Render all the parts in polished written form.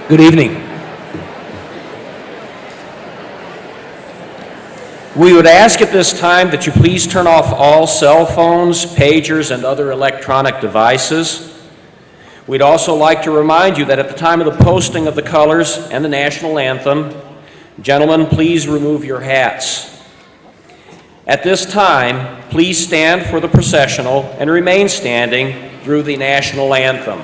Good evening. We would ask at this time that you please turn off all cell phones, pagers, and other electronic devices. We'd also like to remind you that at the time of the posting of the colors and the national anthem, gentlemen, please remove your hats. At this time, please stand for the processional and remain standing through the national anthem.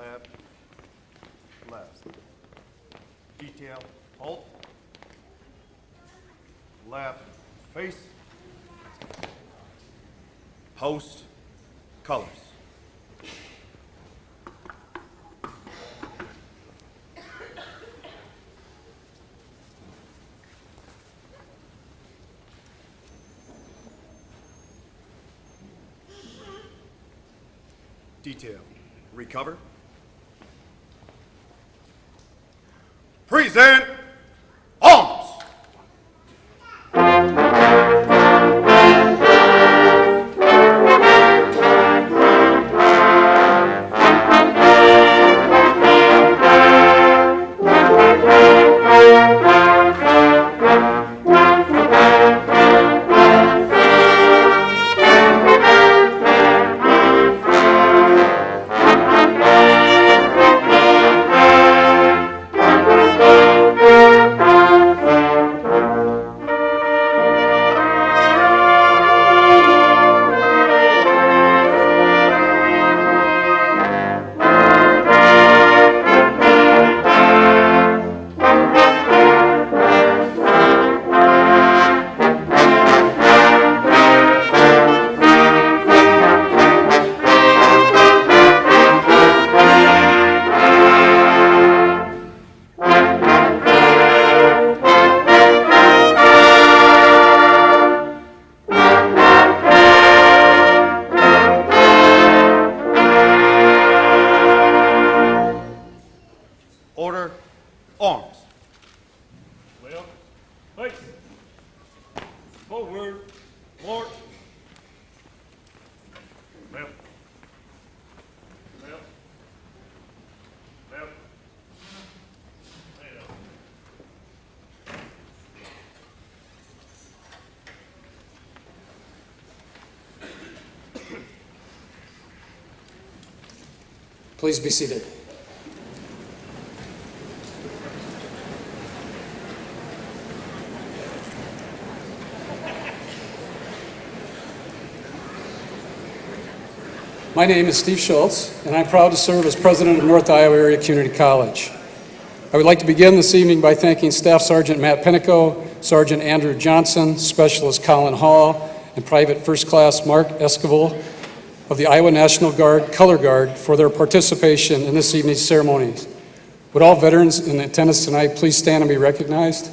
left, left. Detail, halt. Left, face. Post, colors. Detail, recover. Present arms. Order, arms. Well, face. Forward, march. Left. Left. Left. Left. Please be seated. My name is Steve Schultz, and I'm proud to serve as president of North Iowa Area Community College. I would like to begin this evening by thanking Staff Sergeant Matt Pinnico, Sergeant Andrew Johnson, Specialist Colin Hall, and Private First Class Mark Esquivel of the Iowa National Guard Color Guard for their participation in this evening's ceremonies. Would all veterans in attendance tonight please stand and be recognized?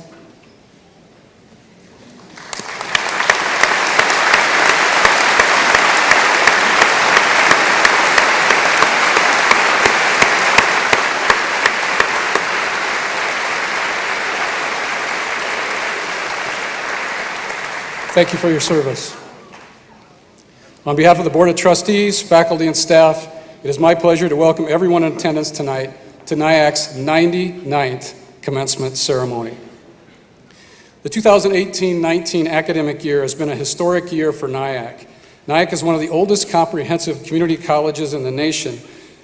Thank you for your service. On behalf of the Board of Trustees, faculty, and staff, it is my pleasure to welcome everyone in attendance tonight to NIACC's 99th commencement ceremony. The 2018-19 academic year has been a historic year for NIACC. NIACC is one of the oldest comprehensive community colleges in the nation,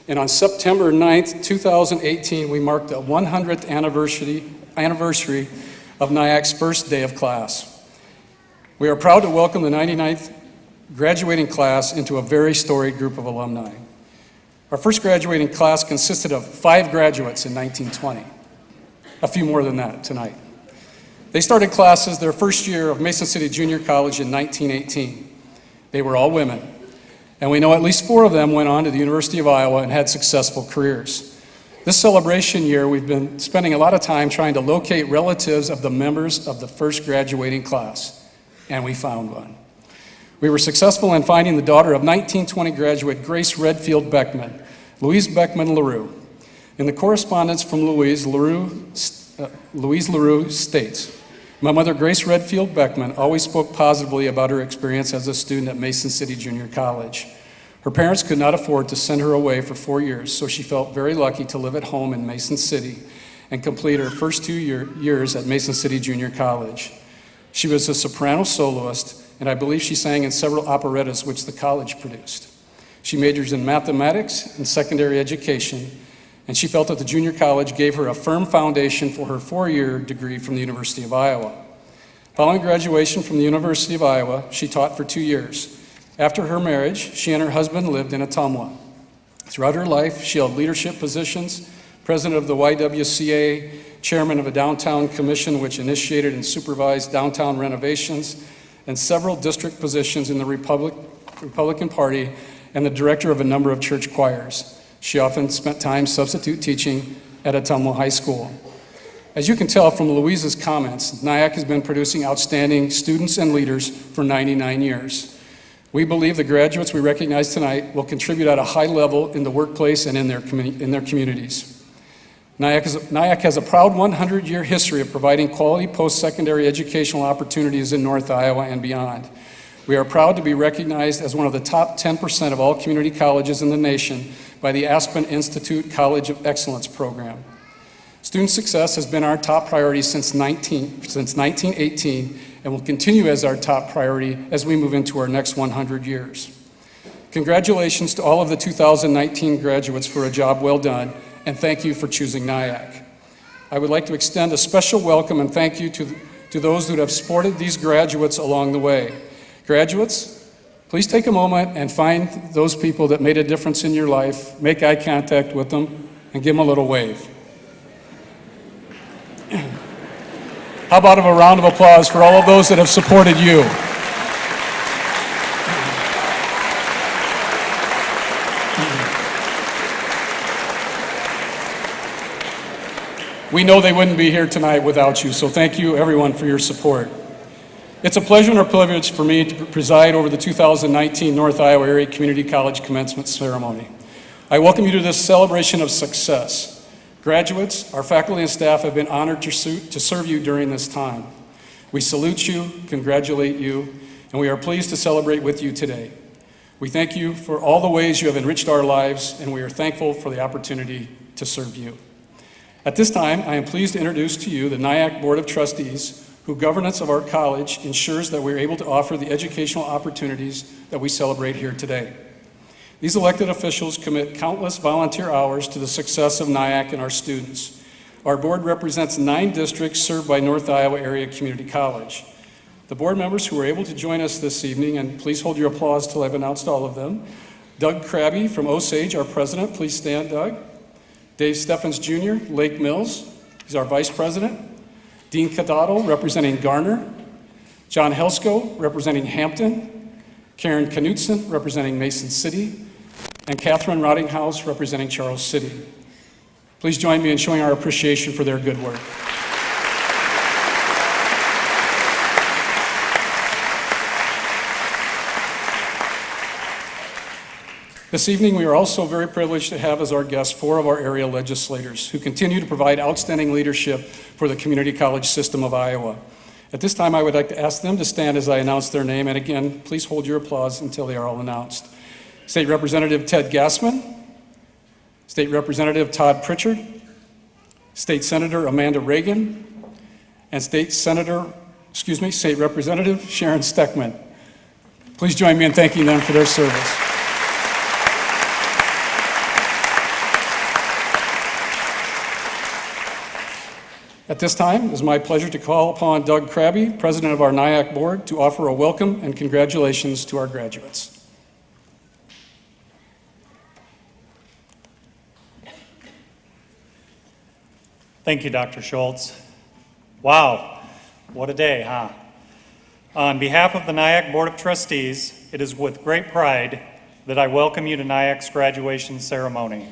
and on September 9th, 2018, we marked the 100th anniversary of NIACC's first day of class. We are proud to welcome the 99th graduating class into a very storied group of alumni. Our first graduating class consisted of 5 graduates in 1920, a few more than that tonight. They started classes their first year of Mason City Junior College in 1918. They were all women, and we know at least 4 of them went on to the University of Iowa and had successful careers. This celebration year, we've been spending a lot of time trying to locate relatives of the members of the first graduating class. And we found one. We were successful in finding the daughter of 1920 graduate Grace Redfield Beckman, Louise Beckman LaRue. In the correspondence from Louise LaRue states, "My mother, Grace Redfield Beckman, always spoke positively about her experience as a student at Mason City Junior College. Her parents could not afford to send her away for 4 years, so she felt very lucky to live at home in Mason City and complete her first 2 years at Mason City Junior College. She was a soprano soloist, and I believe she sang in several operettas which the college produced. She majors in mathematics and secondary education, and she felt that the junior college gave her a firm foundation for her 4-year degree from the University of Iowa. Following graduation from the University of Iowa, she taught for 2 years. After her marriage, she and her husband lived in Ottumwa. Throughout her life, she held leadership positions, president of the YWCA, chairman of a downtown commission which initiated and supervised downtown renovations, and several district positions in the Republican Party, and the director of a number of church choirs. She often spent time substitute teaching at Atumwa High School. As you can tell from Louise's comments, NIACC has been producing outstanding students and leaders for 99 years. We believe the graduates we recognize tonight will contribute at a high level in the workplace and in their communities. NIACC has a proud 100-year history of providing quality post-secondary educational opportunities in North Iowa and beyond. We are proud to be recognized as one of the top 10% of all community colleges in the nation by the Aspen Institute College of Excellence program. Student success has been our top priority since 1918 and will continue as our top priority as we move into our next 100 years. Congratulations to all of the 2019 graduates for a job well done, and thank you for choosing NIACC. I would like to extend a special welcome and thank you to those who have supported these graduates along the way. Graduates, please take a moment and find those people that made a difference in your life, make eye contact with them, and give them a little wave. How about a round of applause for all of those that have supported you? We know they wouldn't be here tonight without you, so thank you everyone for your support. It's a pleasure and a privilege for me to preside over the 2019 North Iowa Area Community College Commencement Ceremony. I welcome you to this celebration of success. Graduates, our faculty and staff have been honored to serve you during this time. We salute you, congratulate you, and we are pleased to celebrate with you today. We thank you for all the ways you have enriched our lives, and we are thankful for the opportunity to serve you. At this time, I am pleased to introduce to you the NIACC Board of Trustees, whose governance of our college ensures that we are able to offer the educational opportunities that we celebrate here today. These elected officials commit countless volunteer hours to the success of NIACC and our students. Our board represents 9 districts served by North Iowa Area Community College. The board members who are able to join us this evening, and please hold your applause till I've announced all of them. Doug Krabbe from Osage, our president. Please stand, Doug. Dave Steffens Jr., Lake Mills. He's our vice president. Dean Cadotto, representing Garner. John Helsko, representing Hampton. Karen Knutson, representing Mason City. And Catherine Rottinghouse, representing Charles City. Please join me in showing our appreciation for their good work. This evening, we are also very privileged to have as our guests 4 of our area legislators who continue to provide outstanding leadership for the community college system of Iowa. At this time, I would like to ask them to stand as I announce their name, and again, please hold your applause until they are all announced. State Representative Ted Gassman, State Representative Todd Pritchard, State Senator Amanda Reagan, and State Representative Sharon Steckman. Please join me in thanking them for their service. At this time, it is my pleasure to call upon Doug Krabbe, President of our NIACC Board, to offer a welcome and congratulations to our graduates. Thank you, Dr. Schultz. Wow, what a day, huh? On behalf of the NIACC Board of Trustees, it is with great pride that I welcome you to NIACC's graduation ceremony.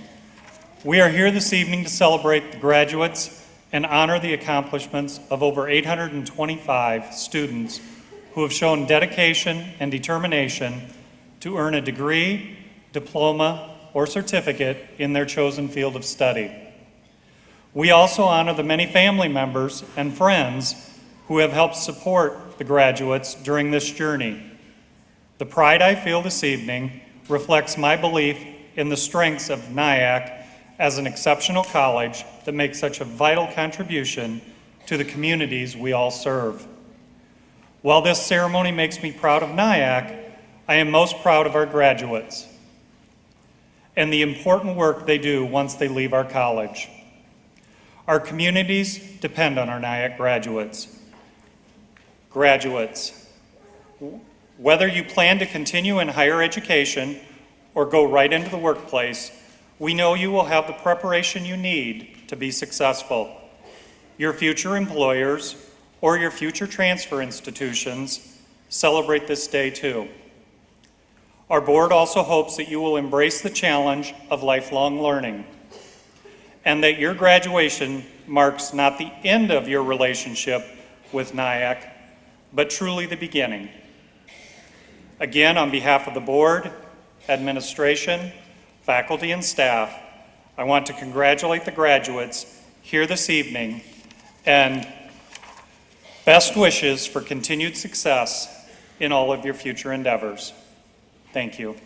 We are here this evening to celebrate the graduates and honor the accomplishments of over 825 students who have shown dedication and determination to earn a degree, diploma, or certificate in their chosen field of study. We also honor the many family members and friends who have helped support the graduates during this journey. The pride I feel this evening reflects my belief in the strengths of NIACC as an exceptional college that makes such a vital contribution to the communities we all serve. While this ceremony makes me proud of NIACC, I am most proud of our graduates and the important work they do once they leave our college. Our communities depend on our NIACC graduates. Graduates, whether you plan to continue in higher education or go right into the workplace, We know you will have the preparation you need to be successful. Your future employers or your future transfer institutions celebrate this day too. Our board also hopes that you will embrace the challenge of lifelong learning and that your graduation marks not the end of your relationship with NIACC, but truly the beginning. Again, on behalf of the board, administration, faculty, and staff, I want to congratulate the graduates here this evening and best wishes for continued success in all of your future endeavors. Thank you.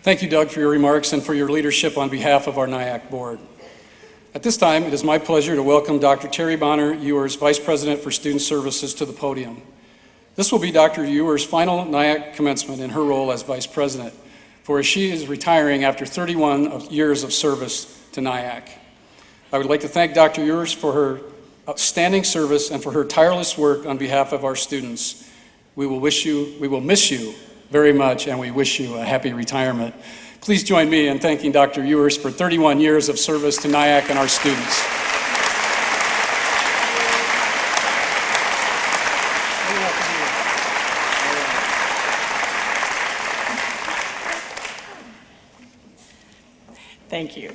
Thank you, Doug, for your remarks and for your leadership on behalf of our NIACC board. At this time, it is my pleasure to welcome Dr. Terry Bonner Ewers, Vice President for Student Services, to the podium. This will be Dr. Ewers' final NIACC commencement in her role as Vice President, for she is retiring after 31 years of service to NIACC. I would like to thank Dr. Ewers for her outstanding service and for her tireless work on behalf of our students. We will miss you very much, and we wish you a happy retirement. Please join me in thanking Dr. Ewers for 31 years of service to NIACC and our students. Thank you.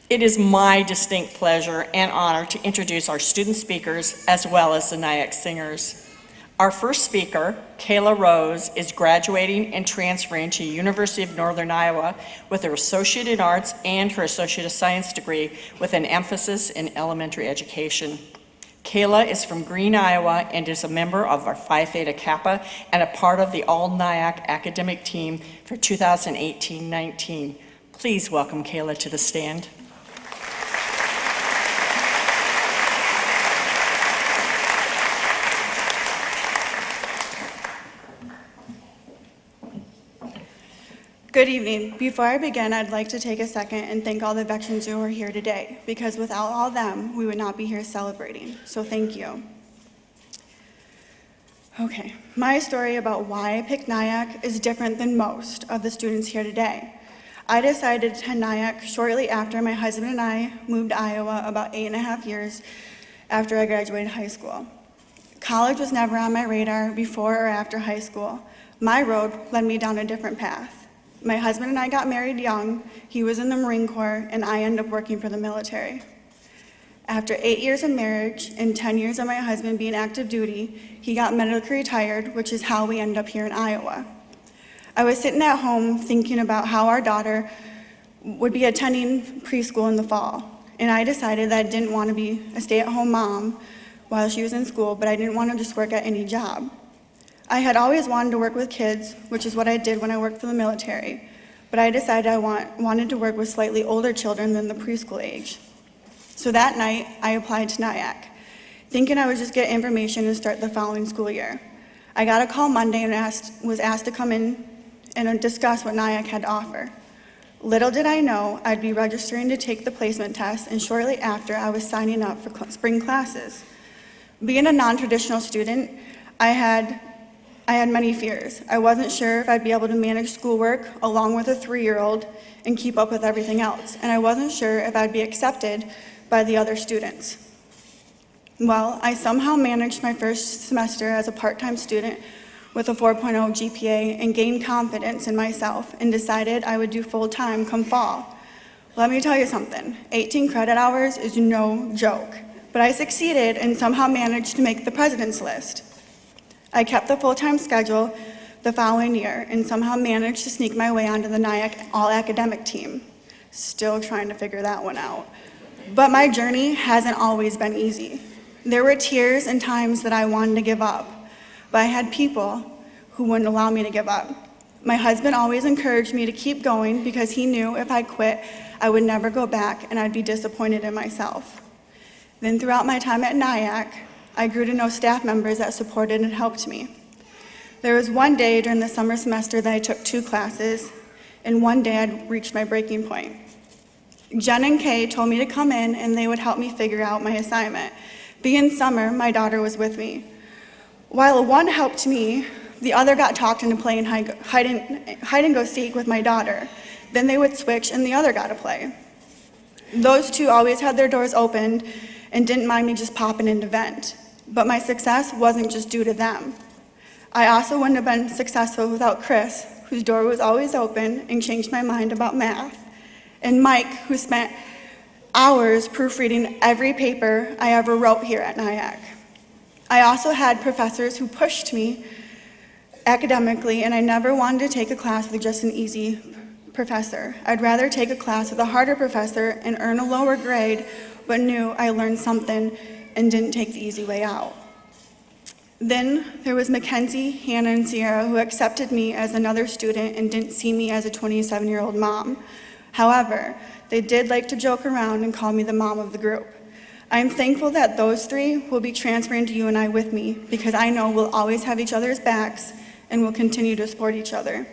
It is my distinct pleasure and honor to introduce our student speakers as well as the NIACC singers. Our first speaker, Kayla Rose, is graduating and transferring to University of Northern Iowa with her Associate in Arts and her Associate of Science degree with an emphasis in elementary education. Kayla is from Greene, Iowa, and is a member of our Phi Theta Kappa and a part of the All-NIACC academic team for 2018-19. Please welcome Kayla to the stand. Good evening. Before I begin, I'd like to take a second and thank all the veterans who are here today, because without all them, we would not be here celebrating. So thank you. Okay, my story about why I picked NIACC is different than most of the students here today. I decided to attend NIACC shortly after my husband and I moved to Iowa about 8.5 years after I graduated high school. College was never on my radar before or after high school. My road led me down a different path. My husband and I got married young. He was in the Marine Corps, and I ended up working for the military. After 8 years of marriage and 10 years of my husband being active duty, he got medically retired, which is how we ended up here in Iowa. I was sitting at home thinking about how our daughter would be attending preschool in the fall, and I decided that I didn't want to be a stay-at-home mom while she was in school, but I didn't want to just work at any job. I had always wanted to work with kids, which is what I did when I worked for the military, but I decided I wanted to work with slightly older children than the preschool age. So that night, I applied to NIACC, thinking I would just get information and start the following school year. I got a call Monday and was asked to come in and discuss what NIACC had to offer. Little did I know I'd be registering to take the placement test, and shortly after, I was signing up for spring classes. Being a non-traditional student, I had many fears. I wasn't sure if I'd be able to manage schoolwork along with a 3-year-old and keep up with everything else. And I wasn't sure if I'd be accepted by the other students. Well, I somehow managed my first semester as a part-time student with a 4.0 GPA and gained confidence in myself and decided I would do full-time come fall. Let me tell you something, 18 credit hours is no joke, but I succeeded and somehow managed to make the president's list. I kept the full-time schedule the following year and somehow managed to sneak my way onto the NIACC all-academic team. Still trying to figure that one out. But my journey hasn't always been easy. There were tears and times that I wanted to give up, but I had people who wouldn't allow me to give up. My husband always encouraged me to keep going because he knew if I quit, I would never go back and I'd be disappointed in myself. Then throughout my time at NIACC, I grew to know staff members that supported and helped me. There was one day during the summer semester that I took 2 classes, and one day I'd reached my breaking point. Jen and Kay told me to come in and they would help me figure out my assignment. Being summer, my daughter was with me. While one helped me, the other got talked into playing hide and go seek with my daughter. Then they would switch and the other got to play. Those two always had their doors opened and didn't mind me just popping in to vent. But my success wasn't just due to them. I also wouldn't have been successful without Chris, whose door was always open and changed my mind about math, and Mike, who spent hours proofreading every paper I ever wrote here at NIACC. I also had professors who pushed me academically, and I never wanted to take a class with just an easy professor. I'd rather take a class with a harder professor and earn a lower grade, but knew I learned something and didn't take the easy way out. Then there was Mackenzie, Hannah, and Sierra, who accepted me as another student and didn't see me as a 27-year-old mom. However, they did like to joke around and call me the mom of the group. I am thankful that those three will be transferring to UNI with me because I know we'll always have each other's backs and will continue to support each other.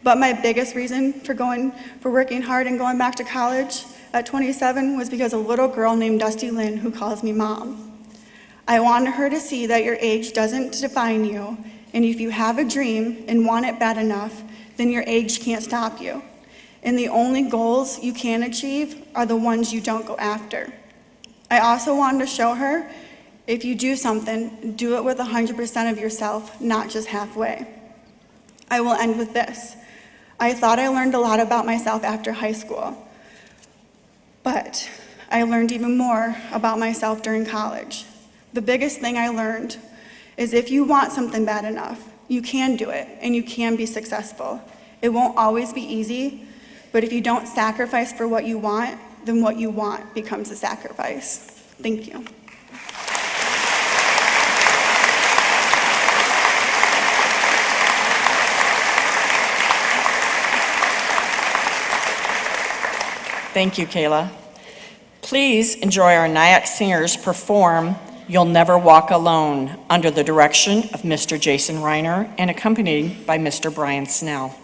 But my biggest reason for working hard and going back to college at 27 was because a little girl named Dusty Lynn who calls me mom. I wanted her to see that your age doesn't define you, and if you have a dream and want it bad enough, then your age can't stop you. And the only goals you can achieve are the ones you don't go after. I also wanted to show her, if you do something, do it with 100% of yourself, not just halfway. I will end with this. I thought I learned a lot about myself after high school, but I learned even more about myself during college. The biggest thing I learned is if you want something bad enough, you can do it and you can be successful. It won't always be easy, but if you don't sacrifice for what you want, then what you want becomes a sacrifice. Thank you. Thank you, Kayla. Please enjoy our NIACC singers perform You'll Never Walk Alone under the direction of Mr. Jason Reiner and accompanied by Mr. Brian Snell.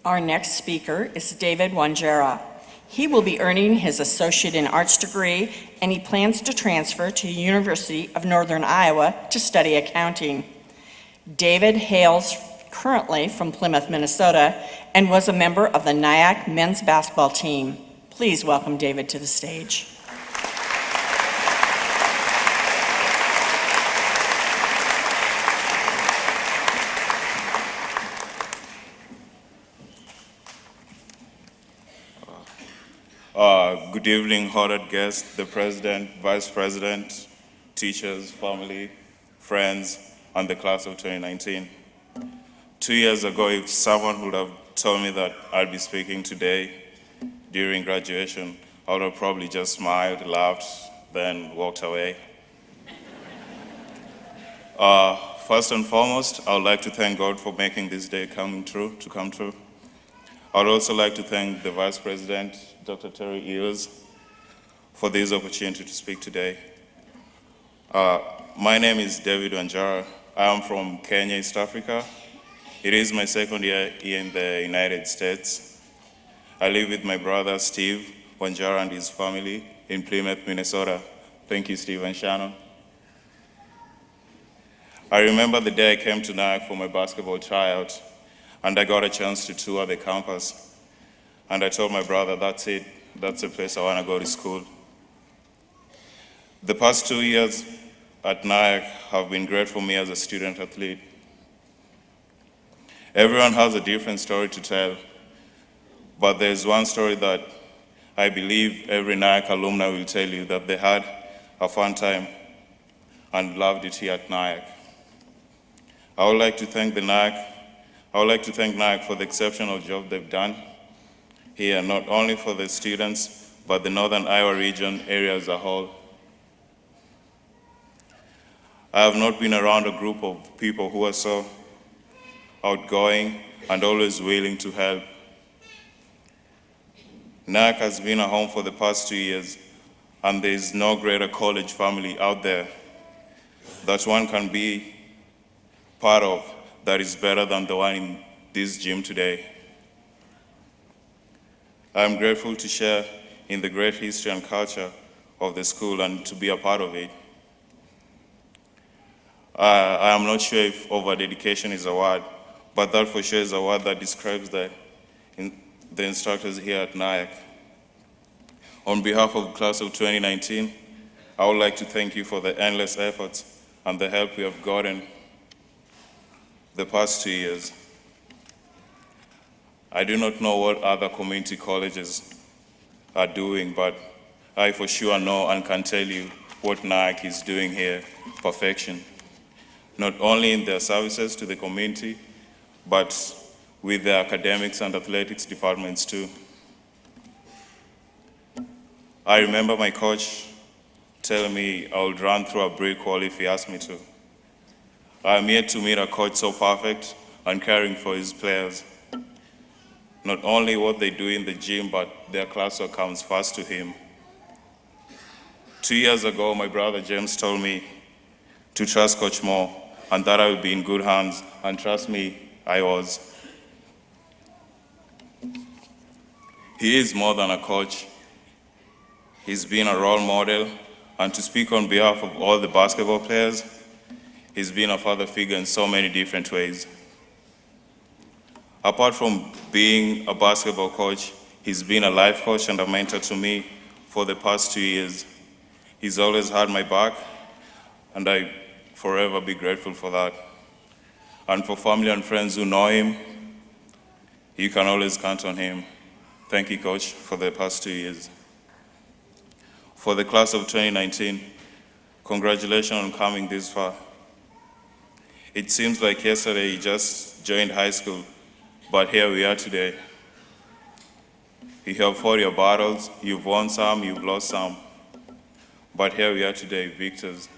Our next speaker is David Wanjera. He will be earning his Associate in Arts degree, and he plans to transfer to the University of Northern Iowa to study accounting. David hails currently from Plymouth, Minnesota, and was a member of the NIACC men's basketball team. Please welcome David to the stage. Good evening, honored guests, the President, Vice President, teachers, family, friends, and the class of 2019. 2 years ago, if someone would have told me that I'd be speaking today during graduation, I would have probably just smiled, laughed, then walked away. First and foremost, I would like to thank God for making this day come true. I would also like to thank the Vice President, Dr. Terry Eels, for this opportunity to speak today. My name is David Wanjera. I am from Kenya, East Africa. It is my second year in the United States. I live with my brother, Steve Wanjera, and his family in Plymouth, Minnesota. Thank you, Steve and Shannon. I remember the day I came to NIACC for my basketball tryout, and I got a chance to tour the campus. And I told my brother, that's it. That's the place I want to go to school. The past 2 years at NIACC have been great for me as a student athlete. Everyone has a different story to tell, but there's one story that I believe every NIACC alumni will tell you, that they had a fun time and loved it here at NIACC. I would like to thank NIACC for the exceptional job they've done here, not only for the students, but the Northern Iowa region area as a whole. I have not been around a group of people who are so outgoing and always willing to help. NIACC has been a home for the past 2 years, and there is no greater college family out there that one can be part of that is better than the one in this gym today. I am grateful to share in the great history and culture of the school and to be a part of it. I am not sure if over-dedication is a word, but that for sure is a word that describes the instructors here at NIACC. On behalf of the class of 2019, I would like to thank you for the endless efforts and the help we have gotten the past 2 years. I do not know what other community colleges are doing, but I for sure know and can tell you what NIACC is doing here, perfection. Not only in their services to the community, but with their academics and athletics departments too. I remember my coach telling me I would run through a brick wall if he asked me to. I am yet to meet a coach so perfect and caring for his players. Not only what they do in the gym, but their classwork comes first to him. 2 years ago, my brother James told me to trust Coach Moore and that I would be in good hands, and trust me, I was. He is more than a coach. He's been a role model, and to speak on behalf of all the basketball players, he's been a father figure in so many different ways. Apart from being a basketball coach, he's been a life coach and a mentor to me for the past 2 years. He's always had my back, and I forever be grateful for that. And for family and friends who know him, you can always count on him. Thank you, Coach, for the past 2 years. For the class of 2019, congratulations on coming this far. It seems like yesterday you just joined high school, but here we are today. You have fought your battles, you've won some, you've lost some, but here we are today, victors.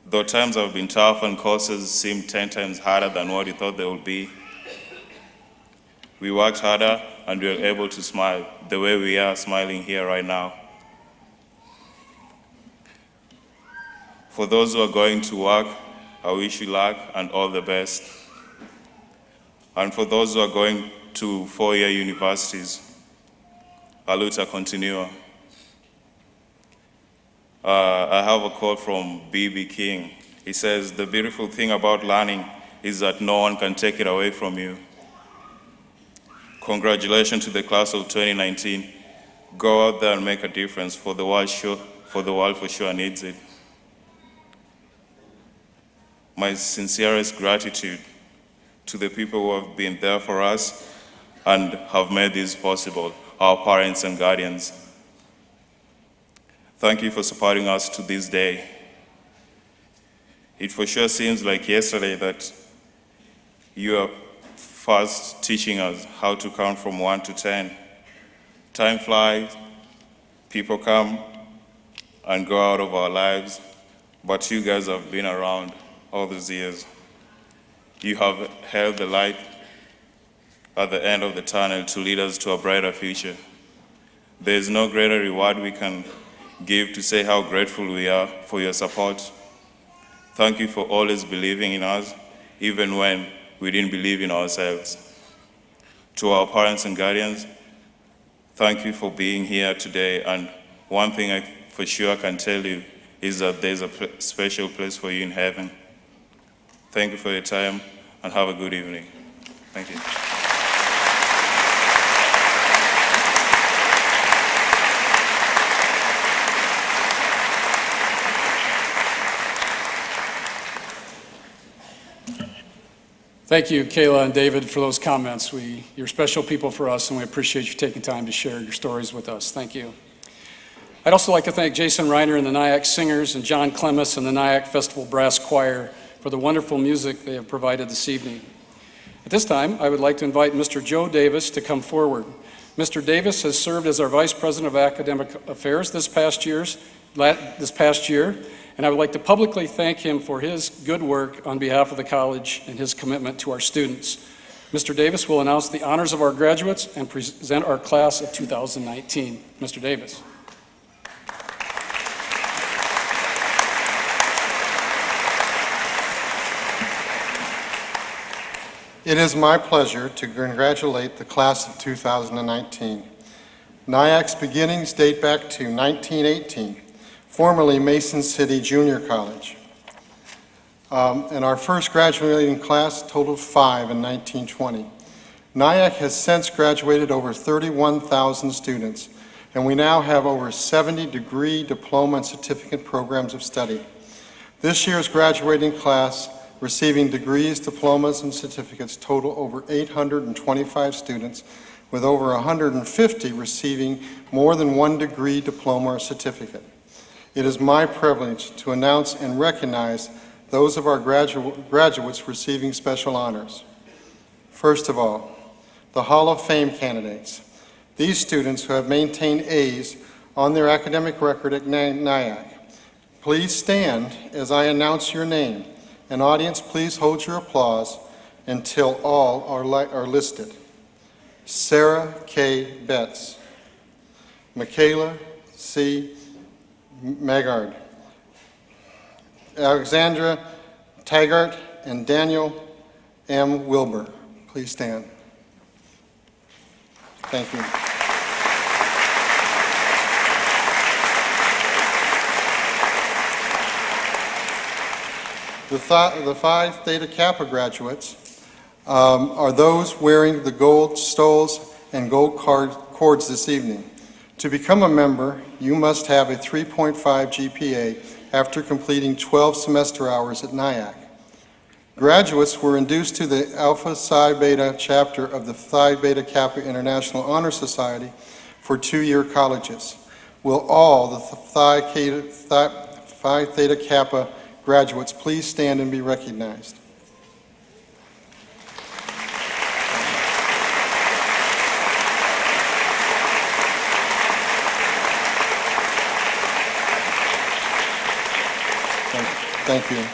Though times have been tough and courses seem 10 times harder than what you thought they would be, we worked harder and we were able to smile the way we are smiling here right now. For those who are going to work, I wish you luck and all the best. And for those who are going to four-year universities, Aluta continua. I have a quote from B.B. King. He says, "The beautiful thing about learning is that no one can take it away from you." Congratulations to the class of 2019. Go out there and make a difference, for the world for sure needs it. My sincerest gratitude to the people who have been there for us and have made this possible, our parents and guardians. Thank you for supporting us to this day. It for sure seems like yesterday that you are first teaching us how to count from 1 to 10. Time flies, people come and go out of our lives, but you guys have been around all these years. You have held the light at the end of the tunnel to lead us to a brighter future. There is no greater reward we can give to say how grateful we are for your support. Thank you for always believing in us, even when we didn't believe in ourselves. To our parents and guardians, thank you for being here today. And one thing I for sure can tell you is that there's a special place for you in heaven. Thank you for your time and have a good evening. Thank you. Thank you, Kayla and David, for those comments. You're special people for us, and we appreciate you taking time to share your stories with us. Thank you. I'd also like to thank Jason Reiner and the NIACC Singers and John Clemis and the NIACC Festival Brass Choir for the wonderful music they have provided this evening. At this time, I would like to invite Mr. Joe Davis to come forward. Mr. Davis has served as our Vice President of Academic Affairs this past year, and I would like to publicly thank him for his good work on behalf of the college and his commitment to our students. Mr. Davis will announce the honors of our graduates and present our class of 2019. Mr. Davis. It is my pleasure to congratulate the class of 2019. NIACC's beginnings date back to 1918, formerly Mason City Junior College. And our first graduating class totaled 5 in 1920. NIACC has since graduated over 31,000 students, and we now have over 70 degree, diploma, and certificate programs of study. This year's graduating class receiving degrees, diplomas, and certificates total over 825 students, with over 150 receiving more than one degree, diploma, or certificate. It is my privilege to announce and recognize those of our graduates receiving special honors. First of all, the Hall of Fame candidates. These students who have maintained A's on their academic record at NIACC. Please stand as I announce your name. And audience, please hold your applause until all are listed. Sarah K. Betts, Michaela C. Magard, Alexandra Taggart, and Daniel M. Wilbur. Please stand. Thank you. The Phi Theta Kappa graduates are those wearing the gold stoles and gold cords this evening. To become a member, you must have a 3.5 GPA after completing 12 semester hours at NIACC. Graduates were induced to the Alpha Psi Beta chapter of the Phi Beta Kappa International Honor Society for 2-year colleges. Will all the Phi Theta Kappa graduates please stand and be recognized? Thank you.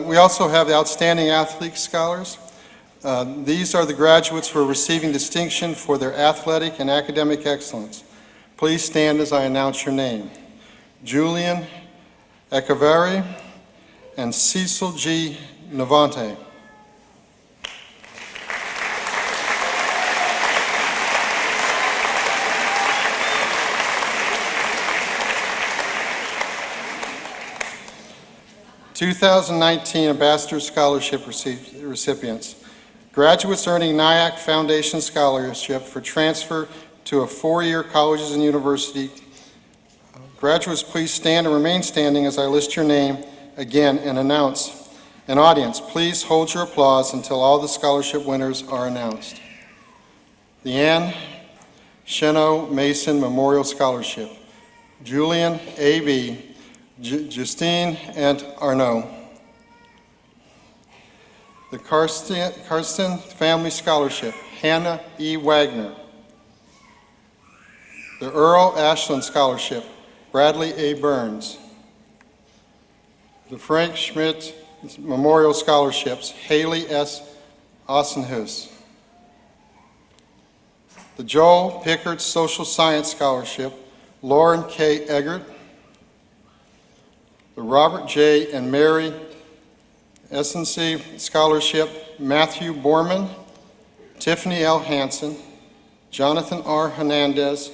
We also have the Outstanding Athlete Scholars. These are the graduates who are receiving distinction for their athletic and academic excellence. Please stand as I announce your name. Julian Echeverry and Cecil G. Navante. (2019) Ambassador Scholarship recipients. Graduates earning NIACC Foundation Scholarship for transfer to a four-year colleges and university. Graduates, please stand and remain standing as I list your name again and announce. An audience, please hold your applause until all the scholarship winners are announced. The Ann Sheno Mason Memorial Scholarship. Julian A.B., Justine and Arnaud. The Karsten Family Scholarship, Hannah E. Wagner. The Earl Ashland Scholarship, Bradley A. Burns. The Frank Schmidt Memorial Scholarships, Haley S. Ossenhus. The Joel Pickard Social Science Scholarship, Lauren K. Eggert. The Robert J. and Mary Essency Scholarship, Matthew Borman, Tiffany L. Hansen, Jonathan R. Hernandez,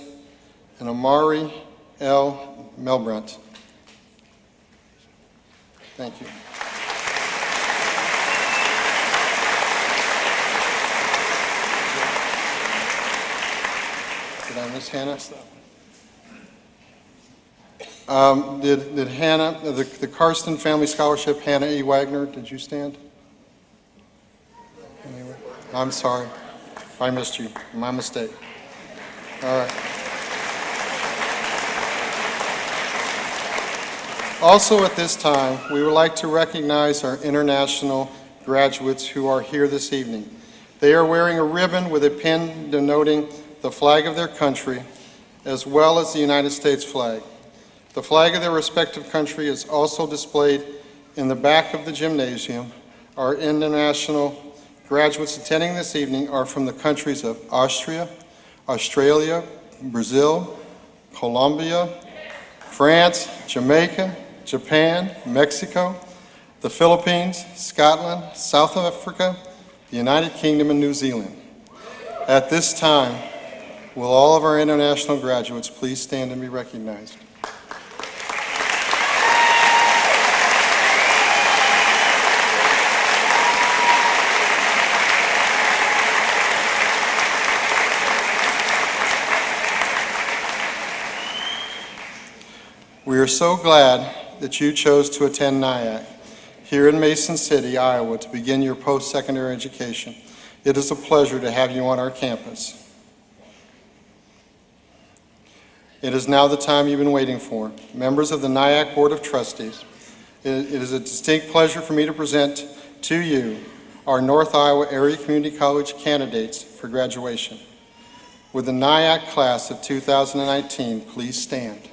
and Amari L. Melbrandt. Thank you. Did I miss Hannah? Did Hannah, the Karsten Family Scholarship, Hannah E. Wagner, did you stand? Anyway, I'm sorry. I missed you. My mistake. All right. Also at this time, we would like to recognize our international graduates who are here this evening. They are wearing a ribbon with a pin denoting the flag of their country, as well as the United States flag. The flag of their respective country is also displayed in the back of the gymnasium. Our international graduates attending this evening are from the countries of Austria, Australia, Brazil, Colombia, France, Jamaica, Japan, Mexico, the Philippines, Scotland, South Africa, the United Kingdom, and New Zealand. At this time, will all of our international graduates please stand and be recognized? We are so glad that you chose to attend NIACC here in Mason City, Iowa, to begin your post-secondary education. It is a pleasure to have you on our campus. It is now the time you've been waiting for. Members of the NIACC Board of Trustees, it is a distinct pleasure for me to present to you our North Iowa Area Community College candidates for graduation. With the NIACC class of 2019, please stand.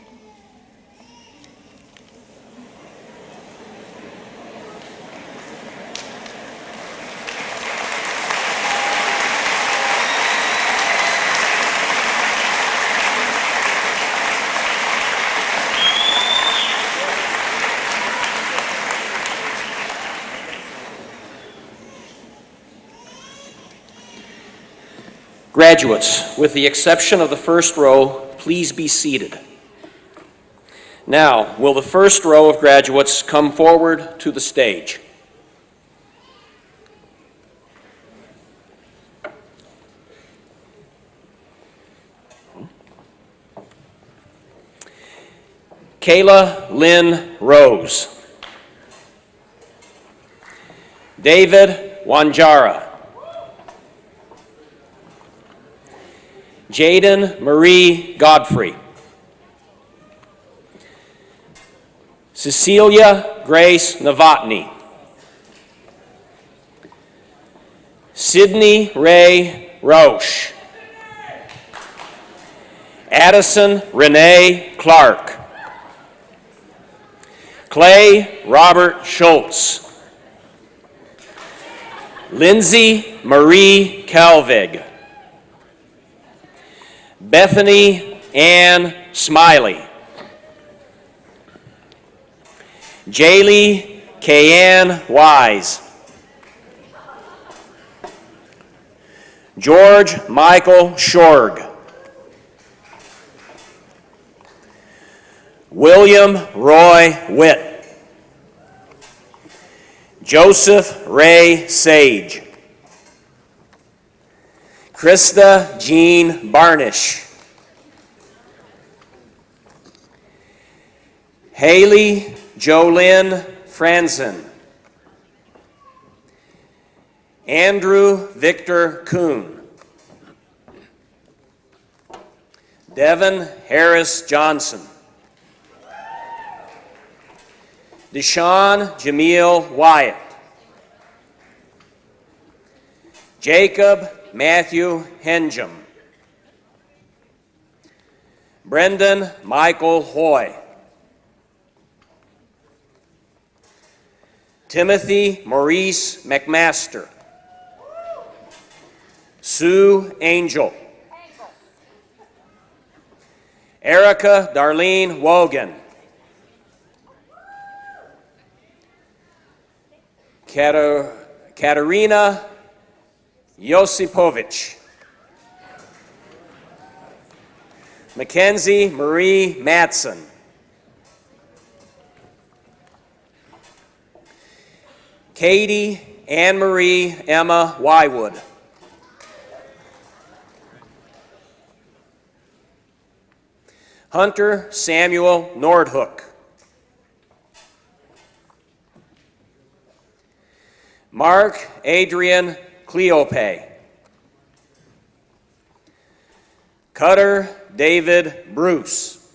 Graduates, with the exception of the first row, please be seated. Now, will the first row of graduates come forward to the stage? Kayla Lynn Rose. David Wanjara. Jaden Marie Godfrey. Cecilia Grace Novotny. Sydney Ray Roche. Addison Renee Clark. Clay Robert Schultz. Lindsay Marie Calvig. Bethany Ann Smiley. Jaylee Kayanne Wise. George Michael Shorg. William Roy Witt. Joseph Ray Sage. Krista Jean Barnish. Haley Jolynn Franzen. Andrew Victor Kuhn. Devin Harris Johnson. Deshaun Jameel Wyatt. Jacob Matthew Henjum. Brendan Michael Hoy. Timothy Maurice McMaster. Sue Angel. Erica Darlene Wogan. Katerina Josipovich. Mackenzie Marie Matson. Katie Anne Marie Emma Wywood. Hunter Samuel Nordhook. Mark Adrian Cleope. Cutter David Bruce.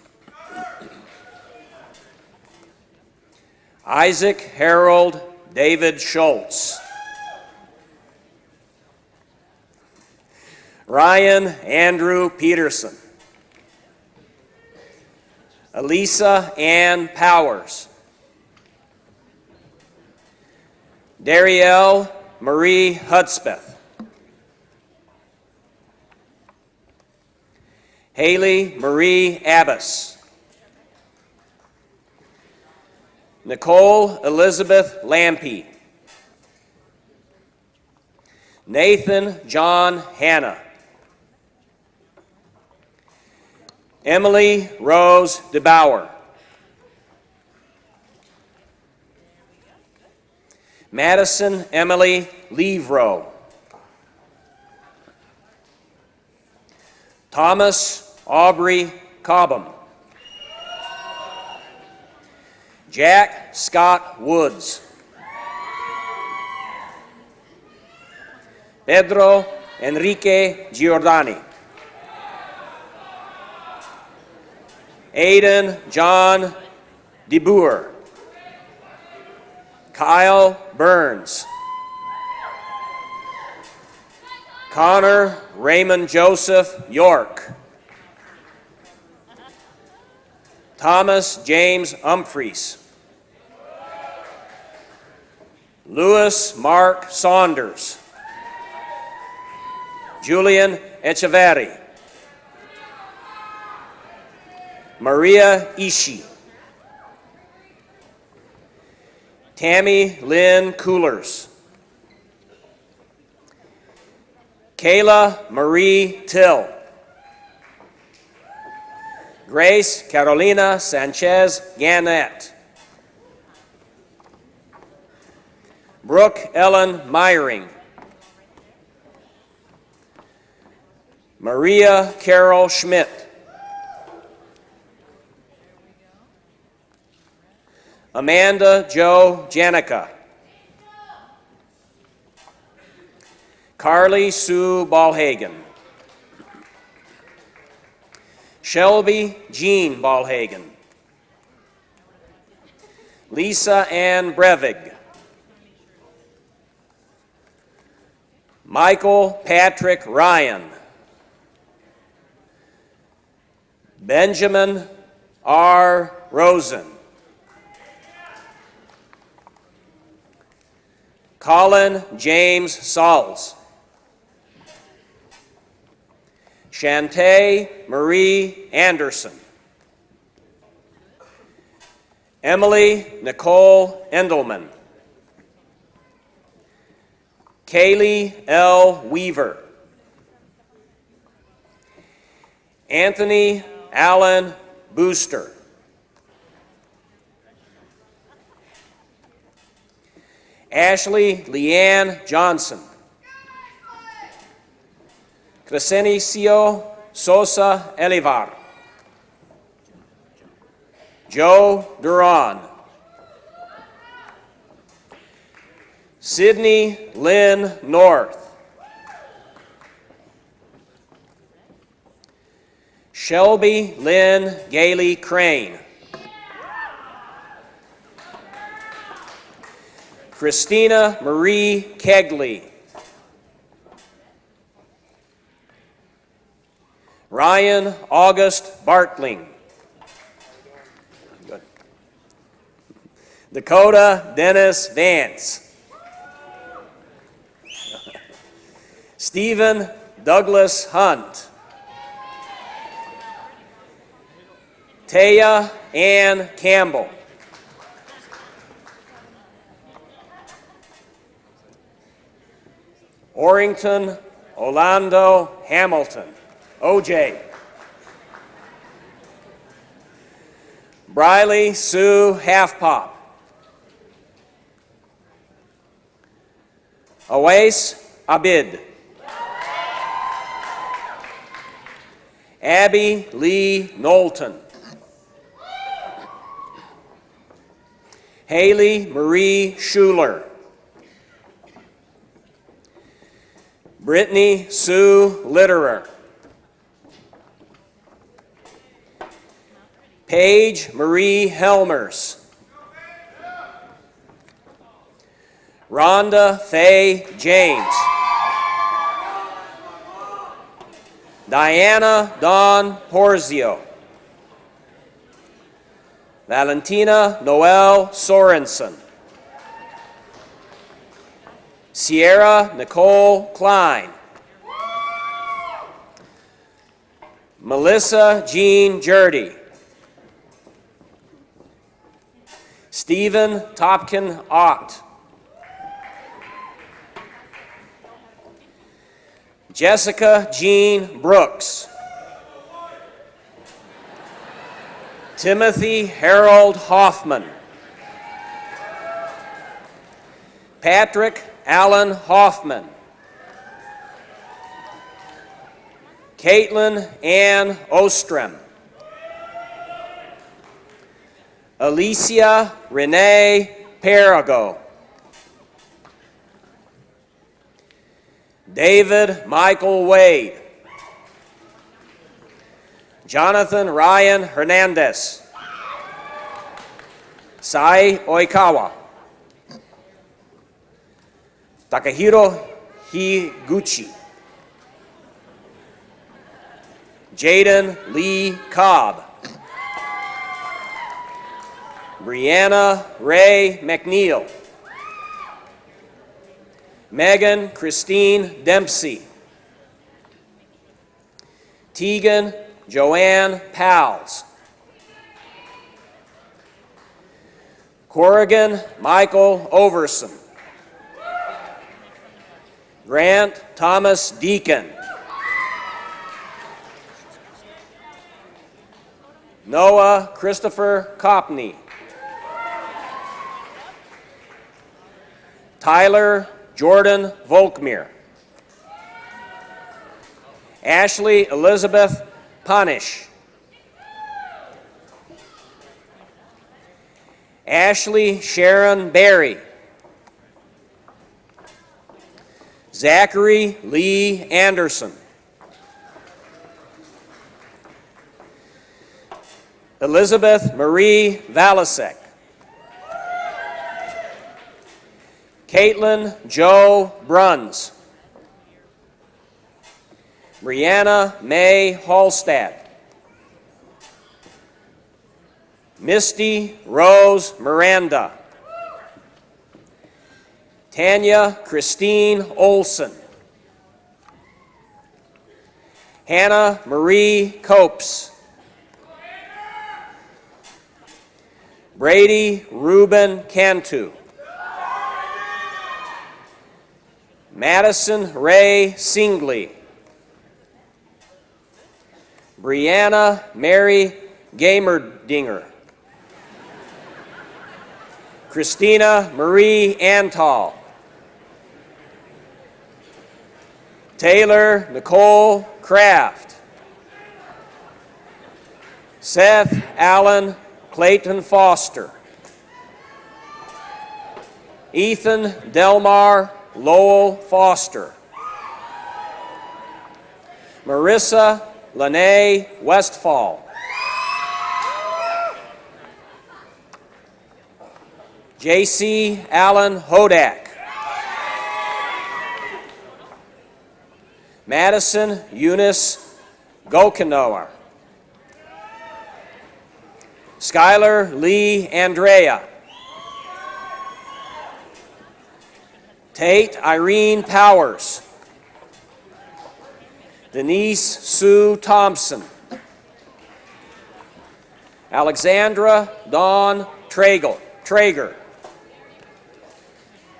Isaac Harold David Schultz. Ryan Andrew Peterson. Elisa Ann Powers. Darielle Marie Hudspeth. Haley Marie Abbas. Nicole Elizabeth Lampy. Nathan John Hanna. Emily Rose DeBauer. Madison Emily Levrow. Thomas Aubrey Cobham. Jack Scott Woods. Pedro Enrique Giordani. Aiden John DeBoer. Kyle Burns. Connor Raymond Joseph York. Thomas James Humphreys. Louis Mark Saunders. Julian Echeverri. Maria Ishii. Tammy Lynn Coolers. Kayla Marie Till. Grace Carolina Sanchez Gannett. Brooke Ellen Meyering. Maria Carol Schmidt. Amanda Jo Janica. Carly Sue Ballhagen. Shelby Jean Ballhagen. Lisa Ann Brevig. Michael Patrick Ryan. Benjamin R. Rosen. Colin James Sauls. Shantae Marie Anderson. Emily Nicole Endelman. Kaylee L. Weaver. Anthony Allen Booster. Ashley Leanne Johnson. Crescencio Sosa Elivar. Joe Duran. Sydney Lynn North. Shelby Lynn Gailey Crane. Christina Marie Kegley. Ryan August Bartling. Good. Dakota Dennis Vance. Stephen Douglas Hunt. Taya Ann Campbell. Orrington Orlando Hamilton. OJ. Briley Sue Halfpop. Awais Abid. Abby Lee Knowlton. Haley Marie Schuler. Brittany Sue Litterer. Paige Marie Helmers. Rhonda Faye James. Diana Dawn Porzio. Valentina Noel Sorensen. Sierra Nicole Klein. Melissa Jean Jurdy. Stephen Topkin Ott. Jessica Jean Brooks. Timothy Harold Hoffman. Patrick Allen Hoffman. Caitlin Ann Ostrom. Alicia Renee Perigo. David Michael Wade. Jonathan Ryan Hernandez. Sai Oikawa. Takahiro Higuchi. Jaden Lee Cobb. Brianna Ray McNeil. Megan Christine Dempsey. Tegan Joanne Pals. Corrigan Michael Overson. Grant Thomas Deacon. Noah Christopher Copney. Tyler Jordan Volkmere. Ashley Elizabeth Panish. Ashley Sharon Berry. Zachary Lee Anderson. Elizabeth Marie Valasek. Caitlin Joe Bruns. Brianna May Hallstatt. Misty Rose Miranda. Tanya Christine Olson. Hannah Marie Copes. Brady Reuben Cantu. Madison Ray Singley. Brianna Mary Gamerdinger. Christina Marie Antal. Taylor Nicole Kraft. Seth Allen Clayton Foster. Ethan Delmar Lowell Foster. Marissa Lene Westfall. J.C. Allen Hodak. Madison Eunice Gokinoa. Skylar Lee Andrea. Tate Irene Powers. Denise Sue Thompson. Alexandra Dawn Traeger.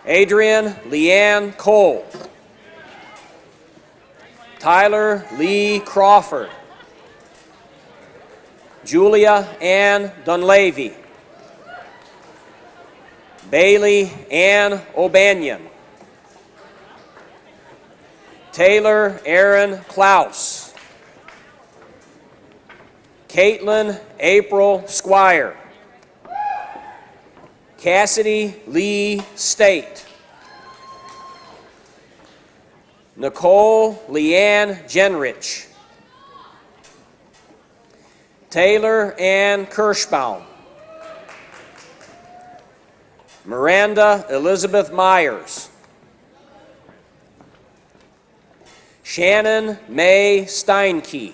Adrian Leanne Cole. Tyler Lee Crawford. Julia Ann Dunleavy. Bailey Ann O'Banion. Taylor Aaron Klaus. Caitlin April Squire. Cassidy Lee State. Nicole Leanne Genrich. Taylor Ann Kirschbaum. Miranda Elizabeth Myers. Shannon May Steinke.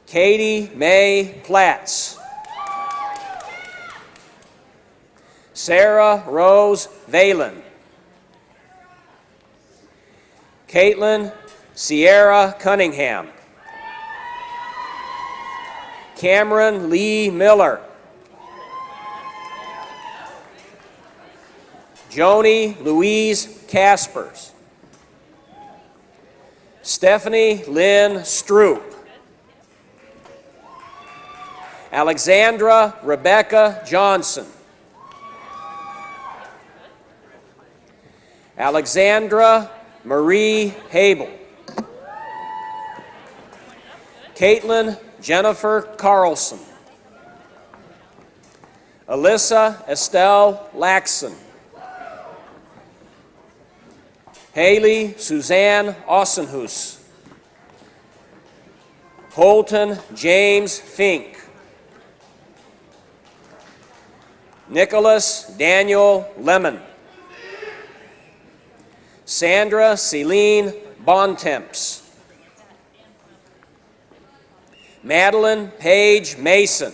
Katie May Platts. Sarah Rose Valen. Caitlin Sierra Cunningham. Cameron Lee Miller. Joni Louise Caspers. Stephanie Lynn Stroop. Alexandra Rebecca Johnson. Alexandra Marie Habel. Caitlin Jennifer Carlson. Alyssa Estelle Laxon. Haley Suzanne Ossenhus. Holton James Fink. Nicholas Daniel Lemon. Sandra Celine Bontemps. Madeline Page Mason.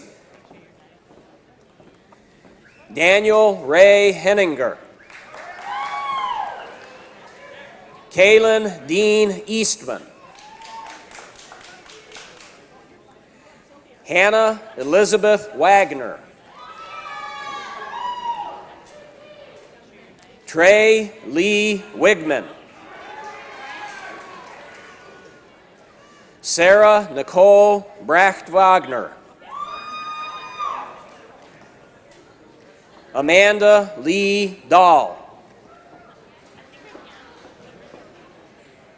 Daniel Ray Henninger. Kaylin Dean Eastman. Hannah Elizabeth Wagner. Trey Lee Wigman. Sarah Nicole Bracht Wagner. Amanda Lee Dahl.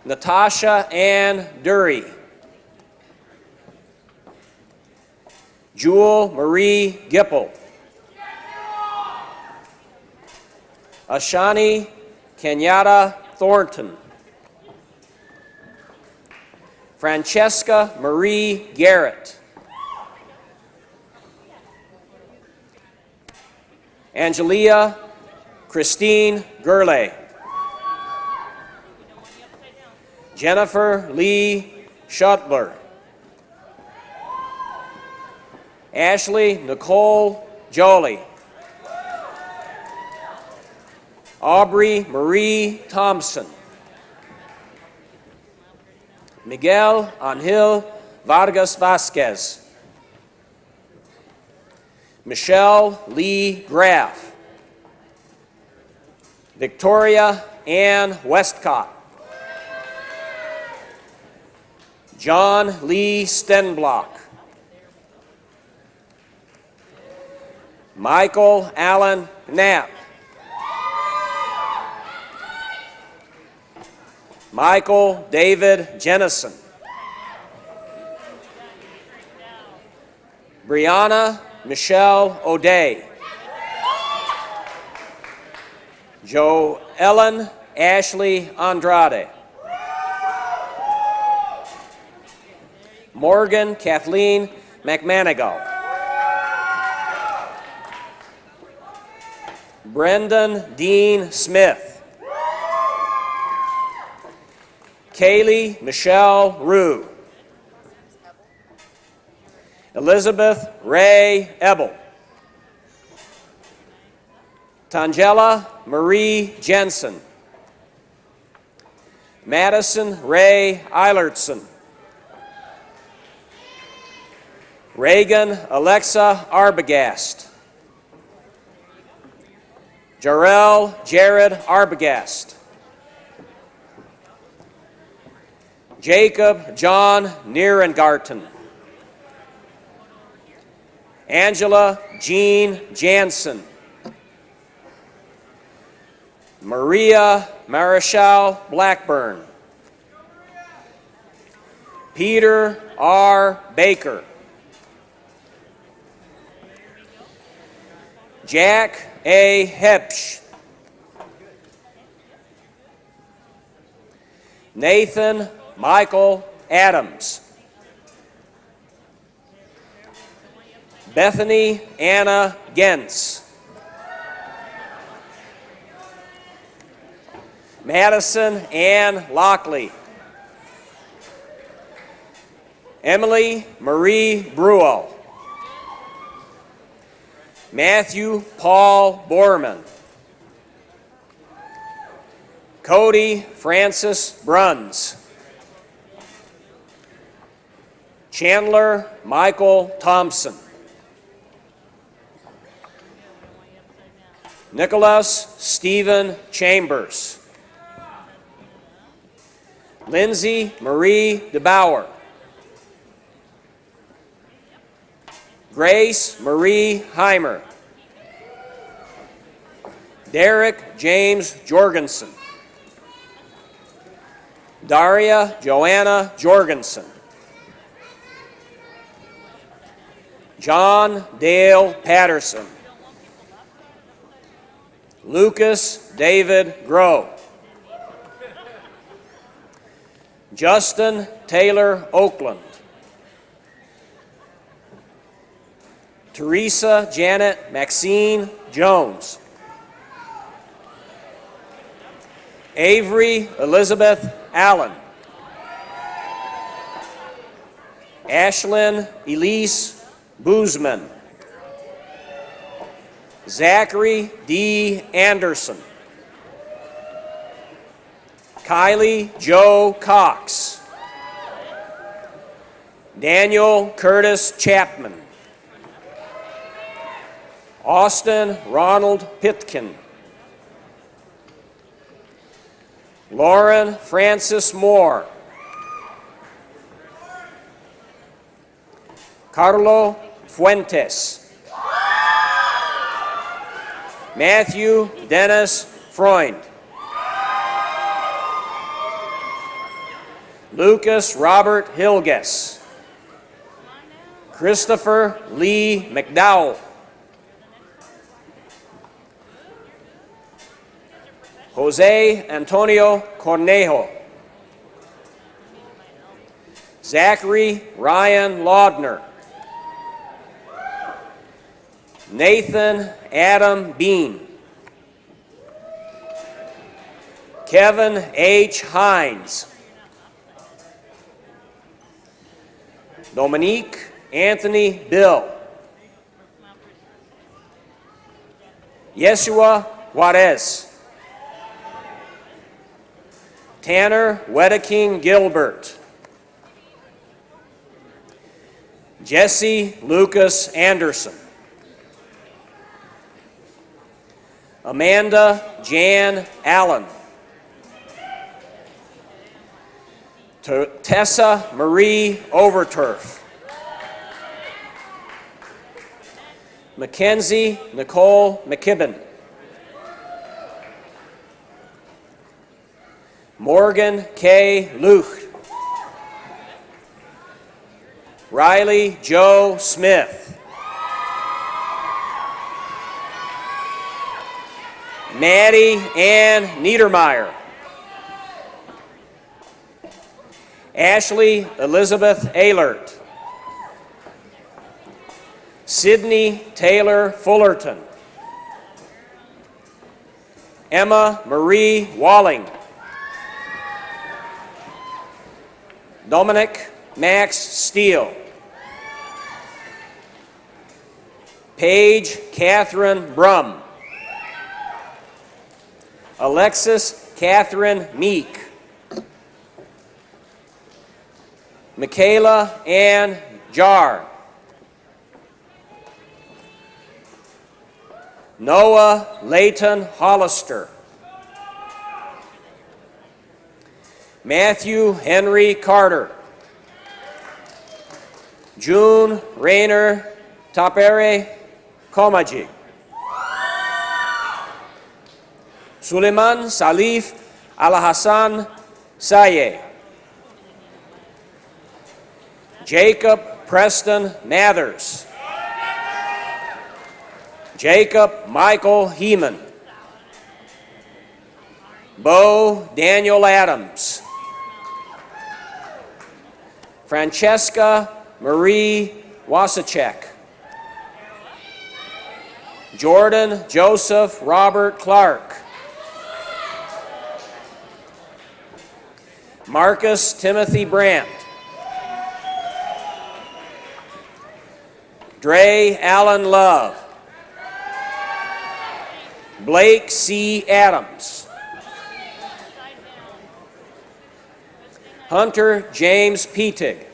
Natasha Ann Dury. Jewel Marie Gipple. Ashani Kenyatta Thornton. Francesca Marie Garrett. Angelia Christine Gurley. Jennifer Lee Schuttler. Ashley Nicole Jolie. Aubrey Marie Thompson. Miguel Angel Vargas Vasquez. Michelle Lee Graff. Victoria Ann Westcott. John Lee Stenblock. Michael Allen Knapp. Michael David Jennison. Brianna Michelle O'Day. Jo Ellen Ashley Andrade. Morgan Kathleen McManigal. Brendan Dean Smith. Kaylee Michelle Rue. Elizabeth Ray Ebel. Tangela Marie Jensen. Madison Ray Eilertson. Reagan Alexa Arbogast. Jarrell Jared Arbogast. Jacob John Nierengarten. Angela Jean Jansen. Maria Marichal Blackburn. Peter R. Baker. Jack A. Hepsch. Nathan Michael Adams. Bethany Anna Gentz. Madison Ann Lockley. Emily Marie Bruel. Matthew Paul Borman. Cody Francis Bruns. Chandler Michael Thompson. Nicholas Stephen Chambers. Lindsay Marie DeBauer. Grace Marie Heimer. Derek James Jorgensen. Daria Joanna Jorgensen. John Dale Patterson. Lucas David Groh. Justin Taylor Oakland. Teresa Janet Maxine Jones. Avery Elizabeth Allen. Ashlyn Elise Boozman. Zachary D. Anderson. Kylie Joe Cox. Daniel Curtis Chapman. Austin Ronald Pitkin. Lauren Francis Moore. Carlo Fuentes. Matthew Dennis Freund. Lucas Robert Hilges. Christopher Lee McDowell. Jose Antonio Cornejo. Zachary Ryan Laudner. Nathan Adam Bean. Kevin H. Hines. Dominique Anthony Bill. Yeshua Juarez. Tanner Wedeking Gilbert. Jesse Lucas Anderson. Amanda Jan Allen. Tessa Marie Overturf. Mackenzie Nicole McKibben. Morgan K. Luch. Riley Joe Smith. Maddie Ann Niedermeyer. Ashley Elizabeth Ehlert. Sydney Taylor Fullerton. Emma Marie Walling. Dominic Max Steele. Paige Catherine Brum. Alexis Catherine Meek. Michaela Ann Jar. Noah Layton Hollister. Matthew Henry Carter. June Rayner Tapere Komaji. Suleiman Salif Al-Hassan Saye. Jacob Preston Mathers. Jacob Michael Heeman. Bo Daniel Adams. Francesca Marie Wasacek. Jordan Joseph Robert Clark. Marcus Timothy Brandt. Dre Allen Love. Blake C. Adams. Hunter James Petig.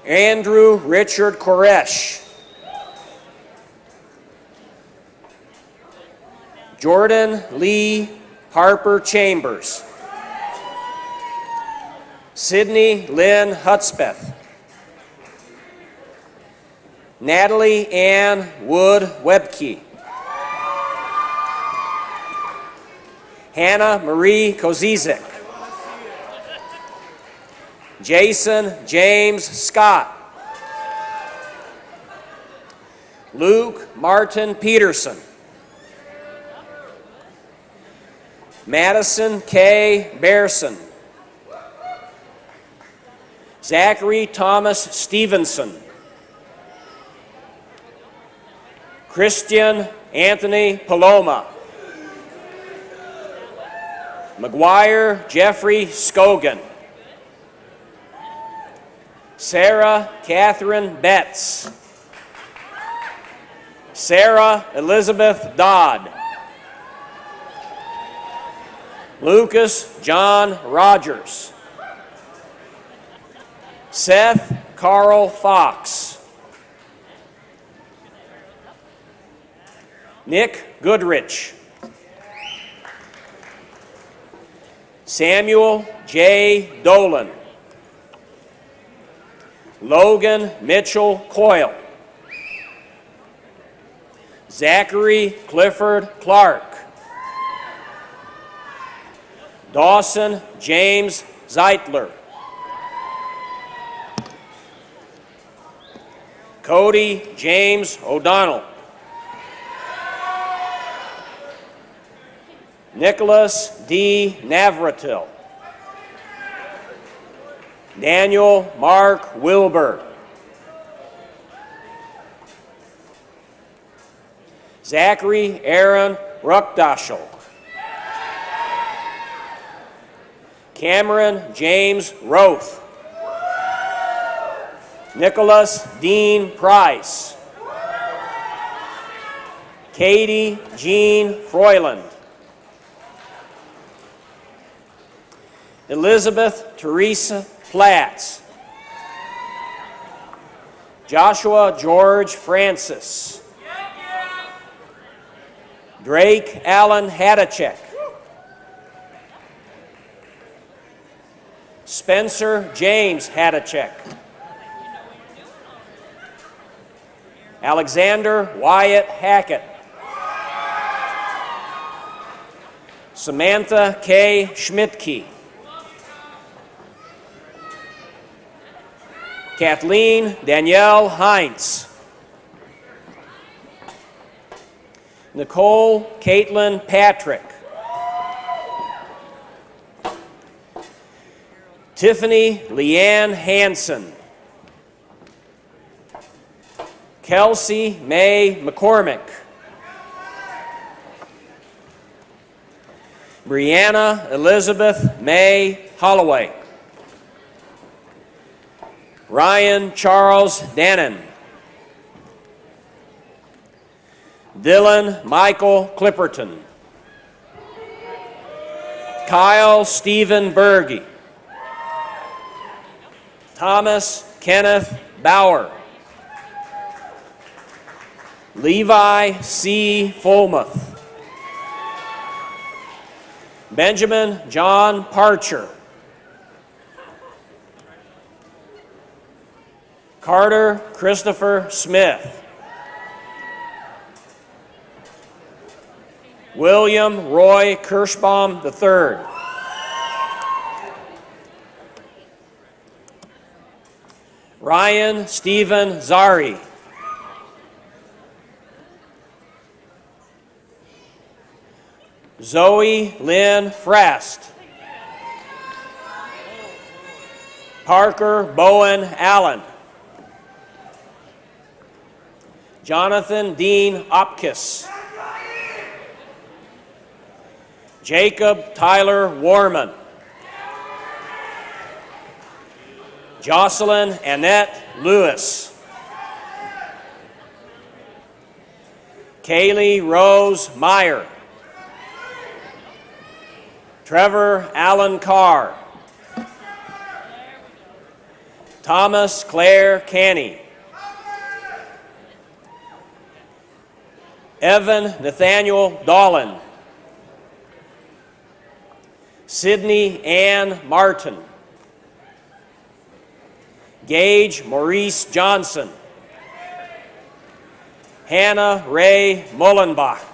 Andrew Richard Koresh. Jordan Lee Harper Chambers. Sydney Lynn Hutspeth. Natalie Ann Wood Webke. Hannah Marie Kozizek. Jason James Scott. Luke Martin Peterson. Madison K. Bearson. Zachary Thomas Stevenson. Christian Anthony Paloma. McGuire Jeffrey Scogan. Sarah Catherine Betts. Sarah Elizabeth Dodd. Lucas John Rogers. Seth Carl Fox. Nick Goodrich. Samuel J. Dolan. Logan Mitchell Coyle. Zachary Clifford Clark. Dawson James Zeitler. Cody James O'Donnell. Nicholas D. Navratil. Daniel Mark Wilbur. Zachary Aaron Ruckdaschel. Cameron James Roth. Nicholas Dean Price. Katie Jean Froyland. Elizabeth Teresa Platts. Joshua George Francis. Drake Allen Hadachek. Spencer James Hadachek. Alexander Wyatt Hackett. Samantha K. Schmidtke. Kathleen Danielle Heinz. Nicole Caitlin Patrick. Tiffany Leanne Hansen. Kelsey May McCormick. Brianna Elizabeth May Holloway. Ryan Charles Dannon. Dylan Michael Clipperton. Kyle Stephen Berge. Thomas Kenneth Bauer. Levi C. Fulmuth. Benjamin John Parcher. Carter Christopher Smith. William Roy Kirschbaum III. Ryan Stephen Zari. Zoe Lynn Frast. Parker Bowen Allen. Jonathan Dean Opkis. Jacob Tyler Warman. Jocelyn Annette Lewis. Kaylee Rose Meyer. Trevor Allen Carr. Thomas Claire Canny. Evan Nathaniel Dolan. Sydney Ann Martin. Gage Maurice Johnson. Hannah Ray Mullenbach.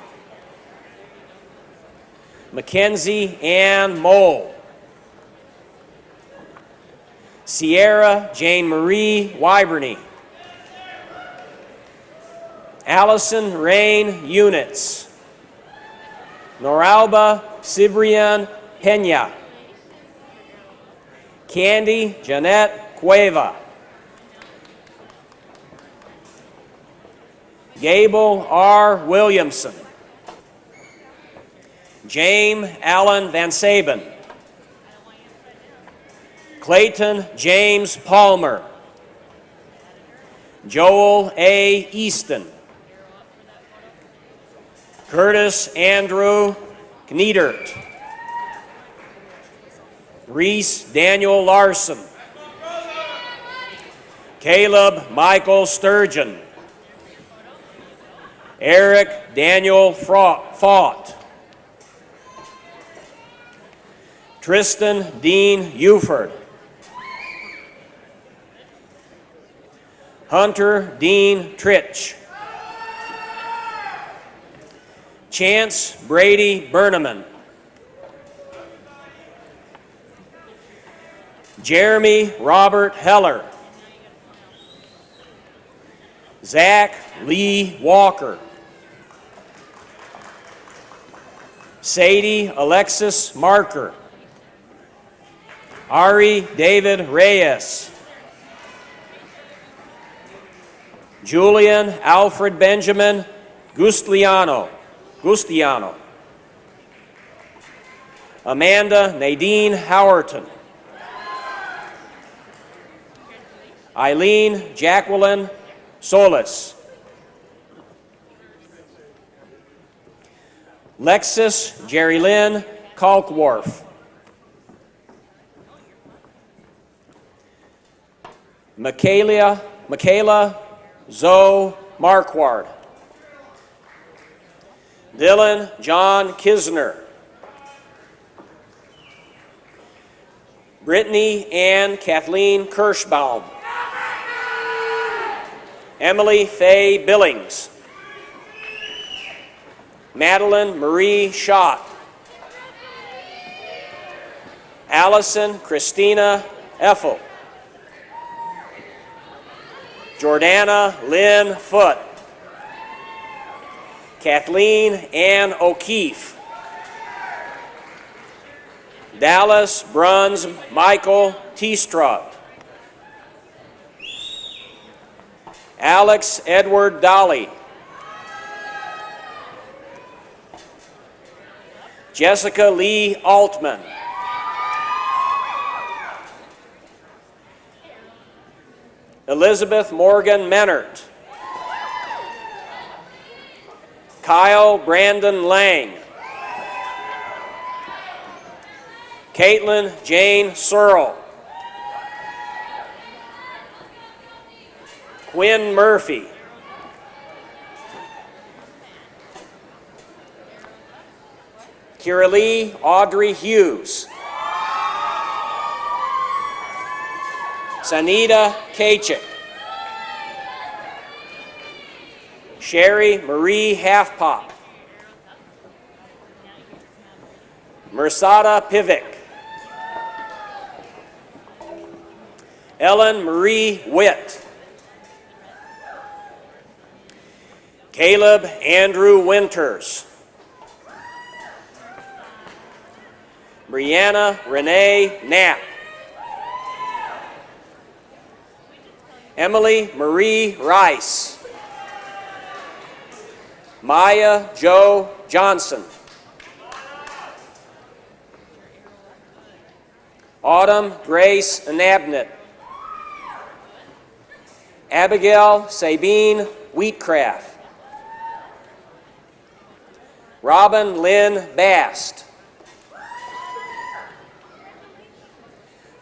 Mackenzie Ann Mole. Sierra Jane Marie Wyberny. Allison Rain Units. Noralba Cibrian Pena. Candy Jeanette Cueva. Gable R. Williamson. James Allen Van Saben. Clayton James Palmer. Joel A. Easton. Curtis Andrew Kniedert. Reese Daniel Larson. Caleb Michael Sturgeon. Eric Daniel Faught. Tristan Dean Uford. Hunter Dean Tritch. Chance Brady Berneman. Jeremy Robert Heller. Zach Lee Walker. Sadie Alexis Marker. Ari David Reyes. Julian Alfred Benjamin Gustiano. Amanda Nadine Howerton. Eileen Jacqueline Solis. Lexus Jerry Lynn Kalkworth. Michaela Zoe Marquard. Dylan John Kisner. Brittany Ann Kathleen Kirschbaum. Emily Faye Billings. Madeline Marie Schott. Allison Christina Effel. Jordana Lynn Foote. Kathleen Ann O'Keefe. Dallas Bruns Michael Teestrot. Alex Edward Dolly. Jessica Lee Altman. Elizabeth Morgan Menert. Kyle Brandon Lang. Caitlin Jane Searle. Quinn Murphy. Kiralee Audrey Hughes. Sanita Kachik. Sherry Marie Halfpop. Mersada Pivic. Ellen Marie Witt. Caleb Andrew Winters. Brianna Renee Knapp. Emily Marie Rice. Maya Jo Johnson. Autumn Grace Anabnett. Abigail Sabine Wheatcraft. Robin Lynn Bast.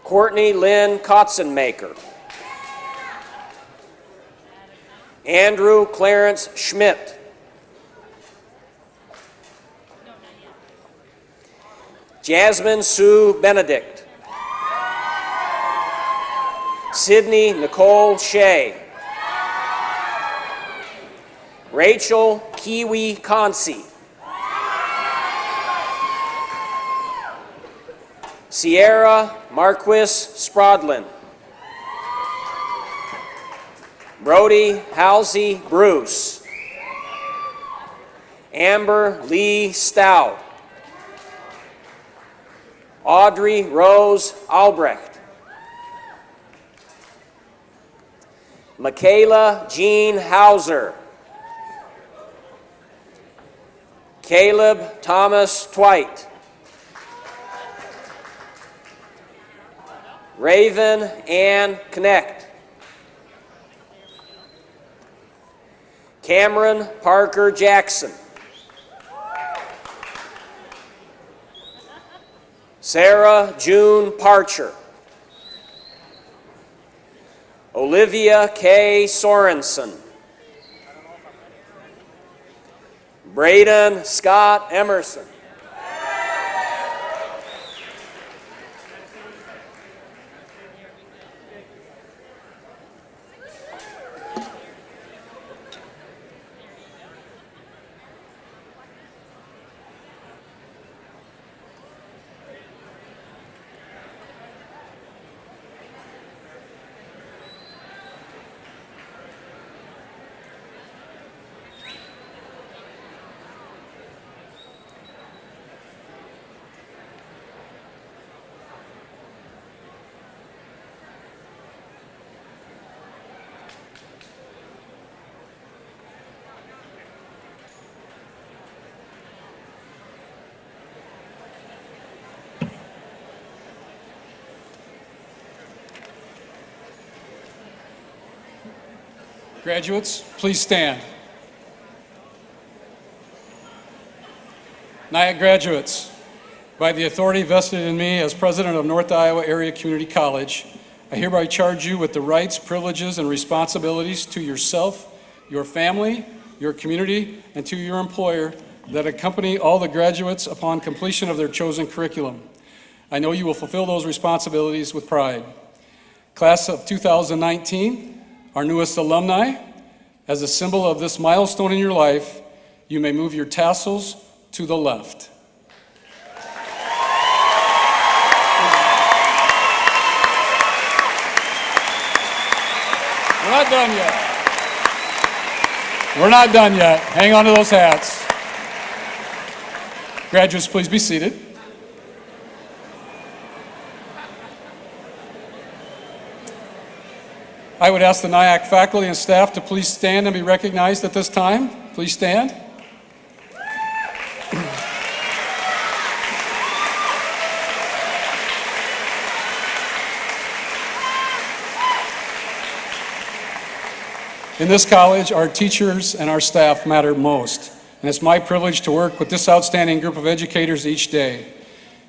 Courtney Lynn Kotzenmaker. Andrew Clarence Schmidt. Jasmine Sue Benedict. Sydney Nicole Shea. Rachel Kiwi Consi. Sierra Marquis Sprodlin. Brody Halsey Bruce. Amber Lee Stout. Audrey Rose Albrecht. Michaela Jean Hauser. Caleb Thomas Twite. Raven Ann Connect. Cameron Parker Jackson. Sarah June Parcher. Olivia K. Sorensen. Braden Scott Emerson. Graduates, please stand. NIACC graduates, by the authority vested in me as president of North Iowa Area Community College, I hereby charge you with the rights, privileges, and responsibilities to yourself, your family, your community, and to your employer that accompany all the graduates upon completion of their chosen curriculum. I know you will fulfill those responsibilities with pride. Class of 2019, our newest alumni, as a symbol of this milestone in your life, you may move your tassels to the left. We're not done yet. We're not done yet. Hang on to those hats. Graduates, please be seated. I would ask the NIACC faculty and staff to please stand and be recognized at this time. Please stand. In this college, our teachers and our staff matter most, and it's my privilege to work with this outstanding group of educators each day.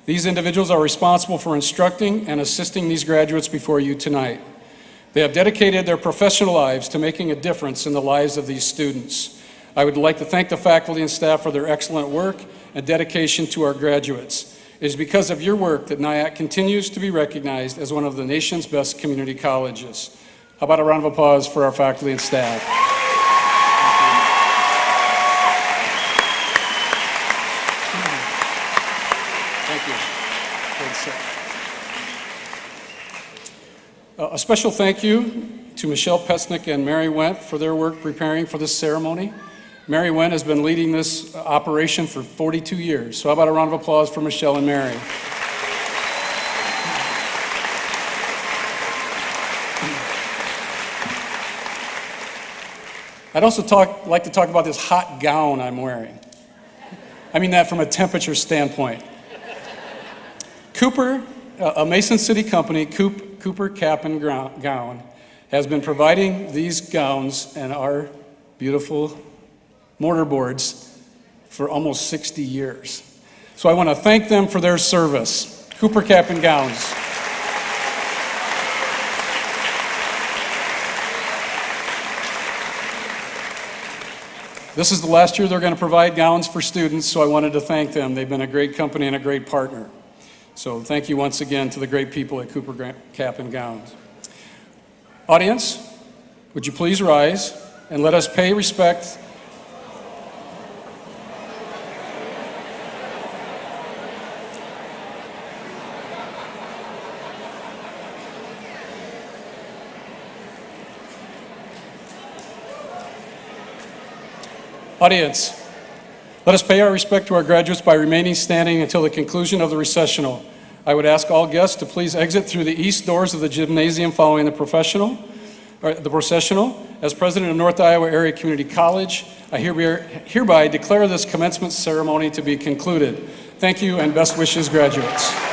These individuals are responsible for instructing and assisting these graduates before you tonight. They have dedicated their professional lives to making a difference in the lives of these students. I would like to thank the faculty and staff for their excellent work and dedication to our graduates. It is because of your work that NIACC continues to be recognized as one of the nation's best community colleges. How about a round of applause for our faculty and staff? Thank you. A special thank you to Michelle Pesnick and Mary Wendt for their work preparing for this ceremony. Mary Wendt has been leading this operation for 42 years. So how about a round of applause for Michelle and Mary? I'd also like to talk about this hot gown I'm wearing. I mean that from a temperature standpoint. Cooper, a Mason City company, Cooper Cap and Gown, has been providing these gowns and our beautiful mortarboards for almost 60 years. So I want to thank them for their service. Cooper Cap and Gowns. This is the last year they're going to provide gowns for students, so I wanted to thank them. They've been a great company and a great partner. So thank you once again to the great people at Cooper Cap and Gowns. Audience, would you please rise and let us pay respect Audience, let us pay our respect to our graduates by remaining standing until the conclusion of the recessional. I would ask all guests to please exit through the east doors of the gymnasium following the processional. As president of North Iowa Area Community College, I hereby declare this commencement ceremony to be concluded. Thank you and best wishes, graduates.